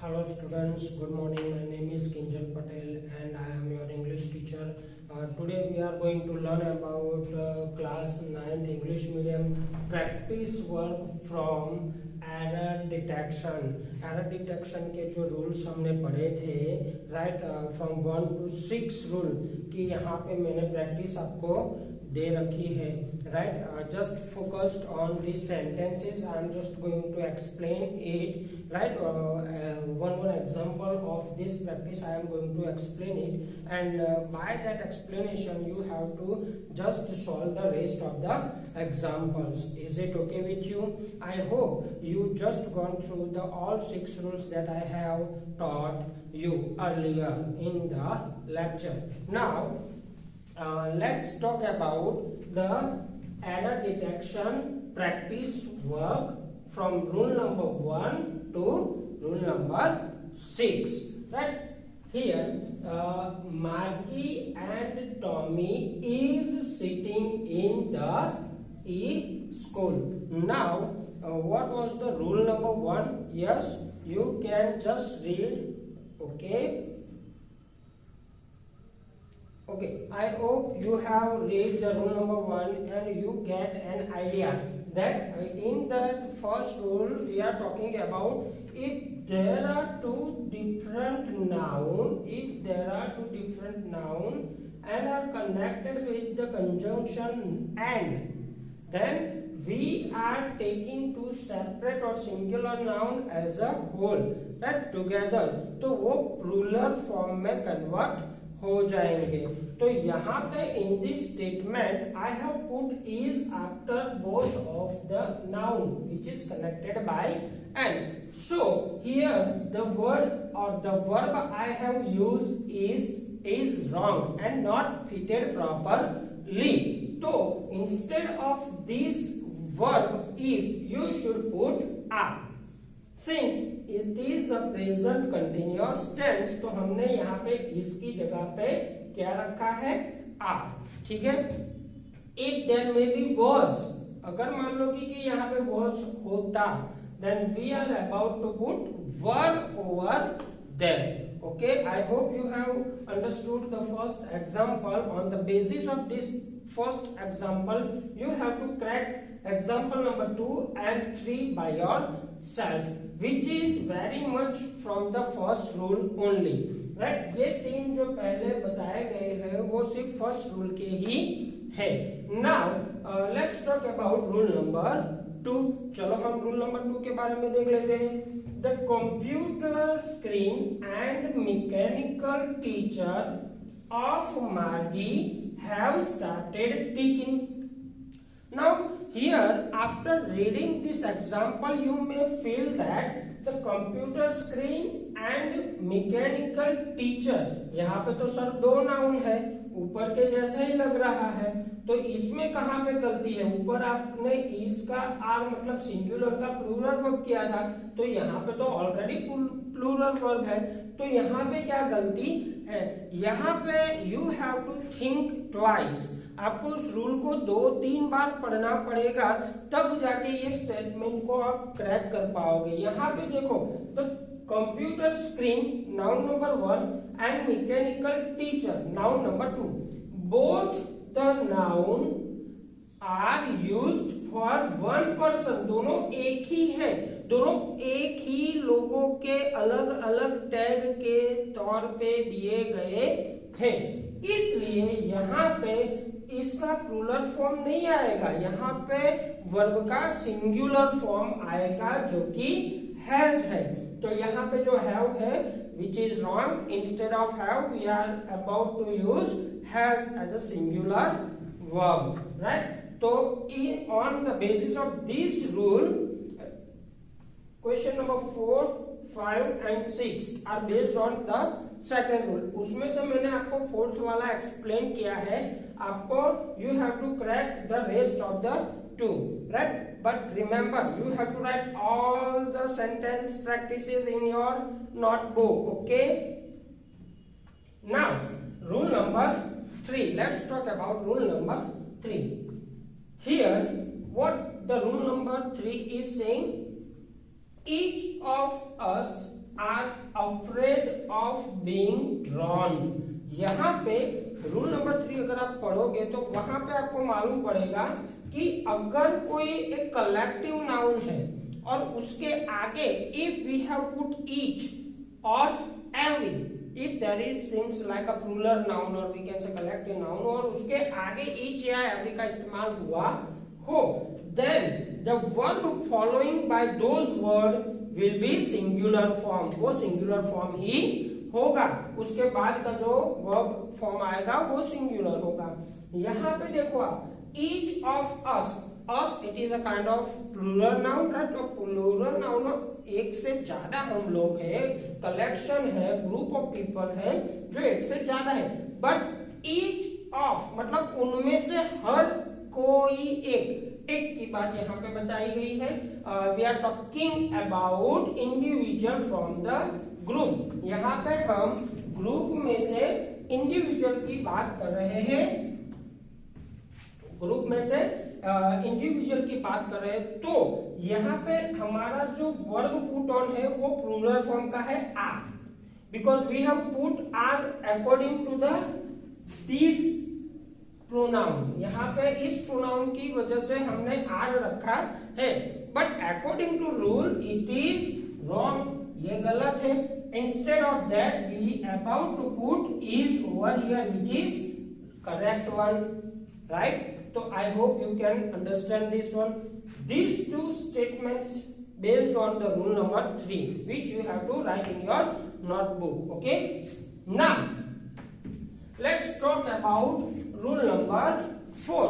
Hello students, good morning. My name is Kinjal Patel and I am your English teacher. Today we are going to learn about class 9th English medium practice work from error detection. Error detection के जो rules हमने पढ़े थे, right, from 1 to 6 rule कि यहाँ पे मैंने practice आपको दे रखी है, right? Just focused on these sentences. I am just going to explain it, right? One example of this practice I am going to explain it, and by that explanation you have to just solve the rest of the examples. Is it okay with you? I hope you just gone through the all 6 rules that I have taught you earlier in the lecture. Now let's talk about the error detection practice work from rule number 1 to rule number 6, right? Here Maggie and Tommy is sitting in the school. Now what was the rule number 1? Yes, you can just read. Okay, I hope you have read the rule number 1 and you get an idea that in the first rule we are talking about if there are two different nouns and are connected with the conjunction and, then we are taking two separate or singular noun as a whole, right, together, तो वो plural form में convert हो जाएंगे. तो यहाँ पे in this statement I have put is after both of the noun which is connected by and. So here the word or the verb I have used is wrong and not fitted properly. So instead of this verb is, you should put are. Since it is a present continuous tense, तो हमने यहाँ पे इसकी जगह पे क्या रखा है? are. ठीक है? If there may be was, अगर मान लो कि यहाँ पे was होता, then we are about to put were over there. Okay, I hope you have understood the first example. On the basis of this first example, you have to crack example number 2 and 3 by yourself, which is very much from the first rule only, right? ये तीन जो पहले बताए गए हैं वो सिर्फ first rule के ही है. Now let's talk about rule number 2. चलो हम रूल नंबर 2 के बारे में देख लेते हैं. The computer screen and mechanical teacher of Maggie have started teaching. Now here, after reading this example, you may feel that the computer screen and mechanical teacher, यहाँ पे तो सर दो नाउन है, ऊपर के जैसा ही लग रहा है, तो इसमें कहाँ पे गलती है? ऊपर आपने इसका आर मतलब सिंगुलर का प्लूरल वर्ब किया था, तो यहाँ पे तो ऑलरेडी प्लूरल वर्ब है, तो यहाँ पे क्या गलती है? यहाँ पे you have to think twice. आपको उस रूल को 2-3 बार पढ़ना पड़ेगा, तब जाके ये स्टेटमेंट को आप क्रैक कर पाओगे. यहाँ पे देखो, तो computer screen noun number 1 and mechanical teacher noun number 2, both the noun are used for one person. दोनों एक ही है, दोनों एक ही लोगों के अलग अलग टैग के तौर पे दिए गए हैं. इसलिए यहाँ पे इसका प्लूरल फॉर्म नहीं आएगा, यहाँ पे वर्ब का सिंगुलर फॉर्म आएगा जो कि हैज है. तो यहाँ पे जो हैव है which is wrong, instead of have we are about to use has as a singular verb, right? So on the basis of this rule, question number 4, 5 and 6 are based on the second rule. उसमें से मैंने आपको fourth वाला explain किया है. आपको you have to crack the rest of the 2, right? But remember, you have to write all the sentence practices in your notebook. Okay? Now rule number 3. Let's talk about rule number 3. Here what the rule number 3 is saying, each of us are afraid of being drawn। यहाँ पे rule number 3 अगर आप पढ़ोगे तो वहां पे आपको मालूम पड़ेगा कि अगर कोई एक कलेक्टिव नाउन है और उसके आगे if we have put each और every, if there is seems like a plural noun और we can say collective noun और उसके आगे ईच या एवरी का इस्तेमाल हुआ हो, then the verb following by those word will be singular form। वो सिंगुलर फॉर्म ही होगा, उसके बाद का जो वर्ब फॉर्म आएगा वो सिंगुलर होगा। यहाँ पे देखो आप, each of us, us it is a kind of plural noun, right? तो plural noun एक से ज्यादा हम लोग है, कलेक्शन है, ग्रुप ऑफ पीपल है जो एक से ज्यादा है। बट each of मतलब उनमें से हर कोई एक की बात यहाँ पे बताई गई है। We are talking about individual from the group. यहाँ पे हम ग्रुप में से इंडिविजुअल की बात कर रहे हैं, ग्रुप में से इंडिविजुअल की बात कर रहे हैं। तो यहाँ पे हमारा जो वर्ब पुट ऑन है वो प्लूरल फॉर्म का है are, because we have put are according to the this pronoun. यहाँ पे इस प्रोनाउन की वजह से हमने आर रखा है, but according to rule it is wrong, ये गलत है। Instead of that we about to put is over here which is correct one, right? तो I hope you can understand this one. These two statements based on the rule number 3 which you have to write in your notebook, okay? Now let's talk about rule number 4।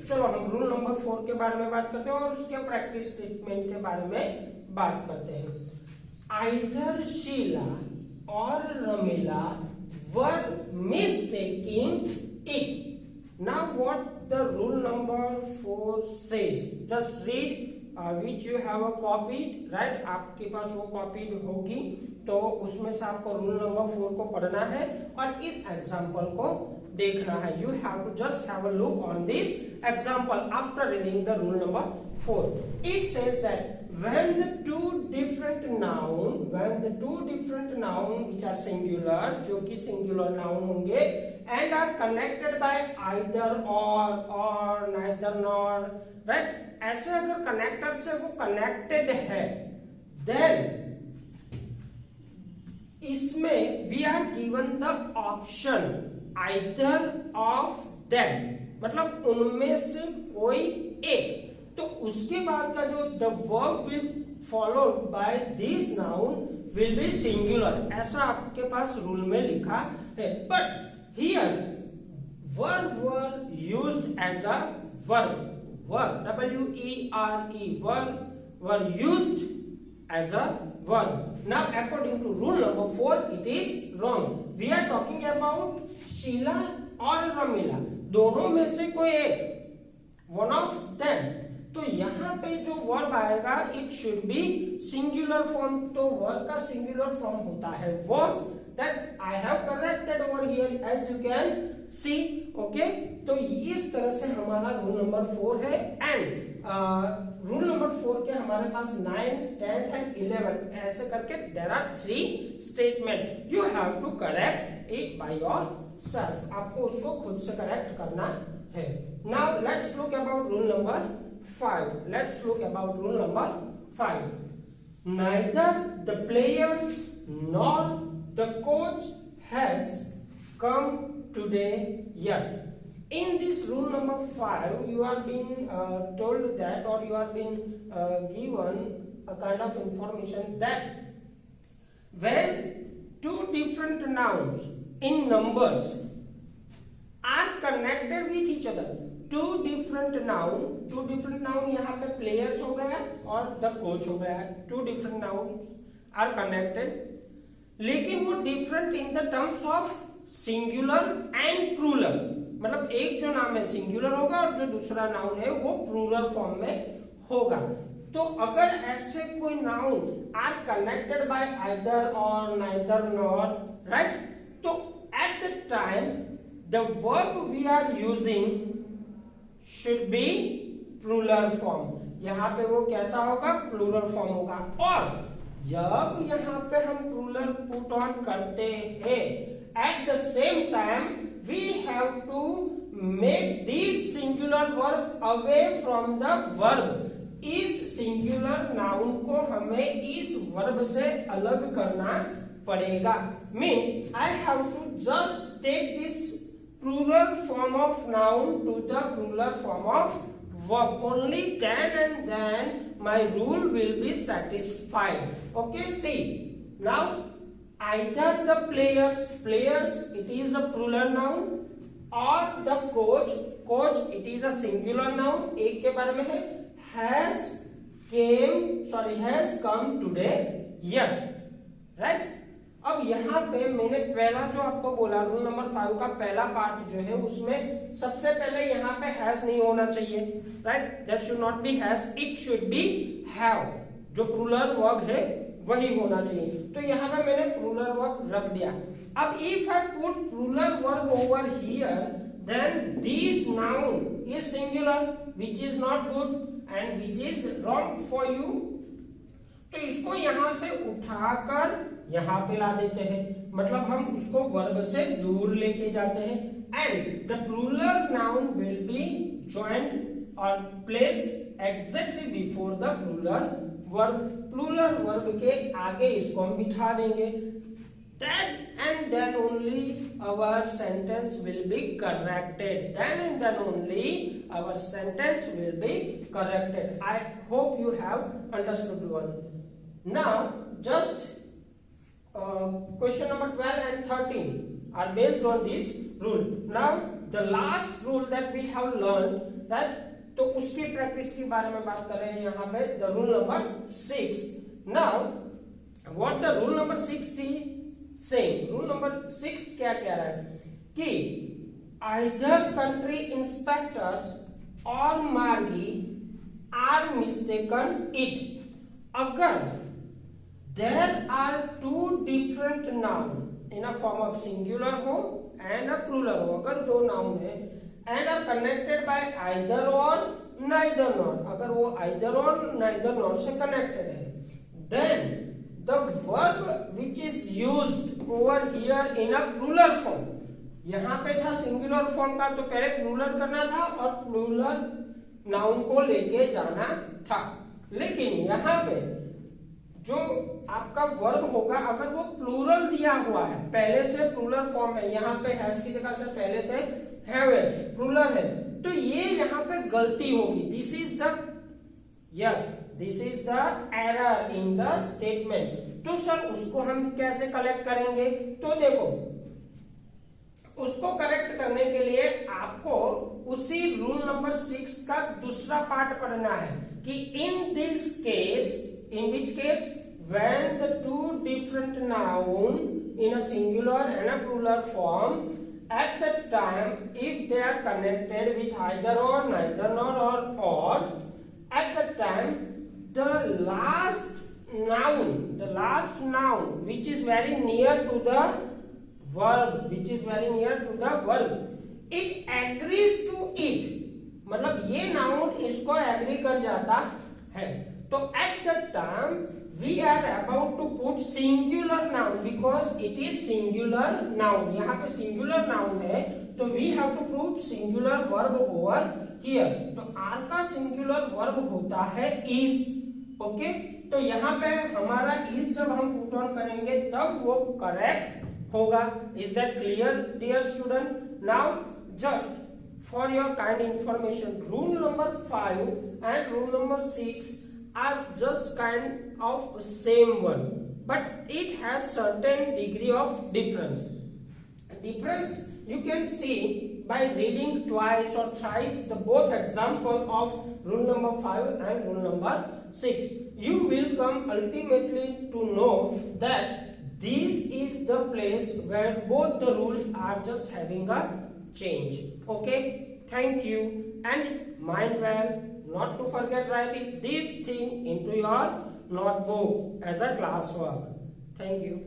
चलो हम rule number 4 के बारे में बात करते हैं और उसके प्रैक्टिस स्टेटमेंट के बारे में बात करते हैं। Either Sheila or Ramila were mistaking it। Now what the rule number 4 says, just read which you have a copied, right? आपके पास वो copied होगी तो उसमें से आपको रूल नंबर 4 को पढ़ना है और इस एग्जाम्पल को देखना है। You have to just have a look on this example after reading the rule number 4। It says that when the two different noun which are singular, जो कि singular noun होंगे, and are connected by either or neither nor, right? ऐसे अगर connector से वो connected है, then इसमें we are given the option either of them, मतलब उनमें से कोई एक। तो उसके बाद का जो the verb will followed by this noun will be singular, ऐसा आपके पास रूल में लिखा है। But here verb were used as a verb, W-E-R-E, verb were used as a verb। Now according to rule number 4 it is wrong। We are talking about Sheila और Ramila, दोनों में से कोई एक, one of them। तो यहाँ पे जो वर्ब आएगा it should be singular form. तो वर्ब का सिंगुलर फॉर्म होता है was, that I have corrected over here as you can see, okay? तो इस तरह से हमारा रूल नंबर 4 है। एंड रूल नंबर 4 के हमारे पास 9, 10 एंड 11 ऐसे करके there are 3 statement. You have to correct it by yourself, आपको उसको खुद से करेक्ट करना है। Now let's look about rule number 5। Let's look about rule number 5। Neither the players nor the coach has come today yet। In this rule number 5 you are being told that, or you are being given a kind of information that when two different nouns in numbers are connected with each other, two different noun यहाँ पे players हो गया और the coach हो गया, two different noun are connected, लेकिन वो different in the terms of singular and plural. मतलब एक जो नाम है सिंगुलर होगा और जो दूसरा नाउन है वो प्लूरल फॉर्म में होगा। तो अगर ऐसे कोई noun are connected by either or neither nor, right? तो at the time the verb we are using should be plural form। यहाँ पे वो कैसा होगा? प्लूरल फॉर्म होगा। और जब यहाँ पे हम प्लूरल पुट ऑन करते हैं, at the same time we have to make this singular verb away from the verb. इस सिंगुलर नाउन को हमें इस वर्ब से अलग करना पड़ेगा। Means I have to just take this plural form of noun to the plural form of verb. Only then and then my rule will be satisfied. Okay, see now either the players it is a plural noun, or the coach it is a singular noun, एक के बारे में है, has come today yet, right? अब यहाँ पे मैंने पहला जो आपको बोला रूल नंबर 5 का पहला पार्ट जो है उसमें सबसे पहले यहाँ पे हैज नहीं होना चाहिए, right? That should not be has, it should be have. जो प्लूरल वर्ब है वही होना चाहिए। तो यहाँ पे मैंने प्लूरल वर्ब रख दिया। अब if I put plural verb over here, then this noun is singular, which is not good and which is wrong for you. तो इसको यहां से उठाकर यहां पे ला देते हैं, मतलब हम उसको वर्ब से दूर लेके जाते हैं। And the plural noun will be joined और placed exactly before the plural verb. Plural verb के आगे इसको हम बिठा देंगे। Then and then only our sentence will be corrected. Then and then only our sentence will be corrected. I hope you have understood one. Now, just question number 12 and 13 are based on this rule. Now, the last rule that we have learned, that तो उसकी practice के बारे में बात कर रहे हैं यहाँ पे, the rule number 6. Now, what the rule number 6 थी? Saying rule number 6 क्या कह रहा है कि either country inspectors or Margie are mistaken it. अगर there are two different noun in a form of singular हो and a plural हो, अगर दो noun है and are connected by either or neither nor, अगर वो either or neither nor से connected है, then the verb which is used over here in a plural form, यहाँ पे था सिंगुलर फॉर्म का, तो पहले प्लूरल करना था और प्लूरल नाउन को लेके जाना था। लेकिन यहाँ पे जो आपका वर्ब होगा, अगर वो प्लूरल दिया हुआ है, पहले से प्लूरल फॉर्म है, यहाँ पे हैज की जगह से पहले से हैव है, प्लूरल है, तो ये यहाँ पे गलती होगी। This is the error in the statement. तो सर उसको हम कैसे कलेक्ट करेंगे? तो देखो, उसको करेक्ट करने के लिए आपको उसी रूल नंबर 6 का दूसरा पार्ट पढ़ना है कि in this case, in which case, when the two different noun in a singular and a plural form, at that time if they are connected with either or, neither nor or, at that time the last noun which is very near to the verb, it agrees to it, मतलब ये noun इसको agree कर जाता है। तो at that time we are about to put singular noun because it is singular noun, यहाँ पे singular noun है, तो we have to put singular verb over here। तो R का singular verb होता है is, ओके? तो यहाँ पे हमारा is जब हम पुट ऑन करेंगे तब वो करेक्ट होगा। Is that clear dear student? Now just for your kind information, rule number 5 and rule number 6 are just kind of same one, but it has certain degree of difference. You can see by reading twice or thrice the both example of rule number 5 and rule number 6. You will come ultimately to know that this is the place where both the rules are just having a change. Okay, thank you, and mind well not to forget writing this thing into your notebook as a classwork. Thank you.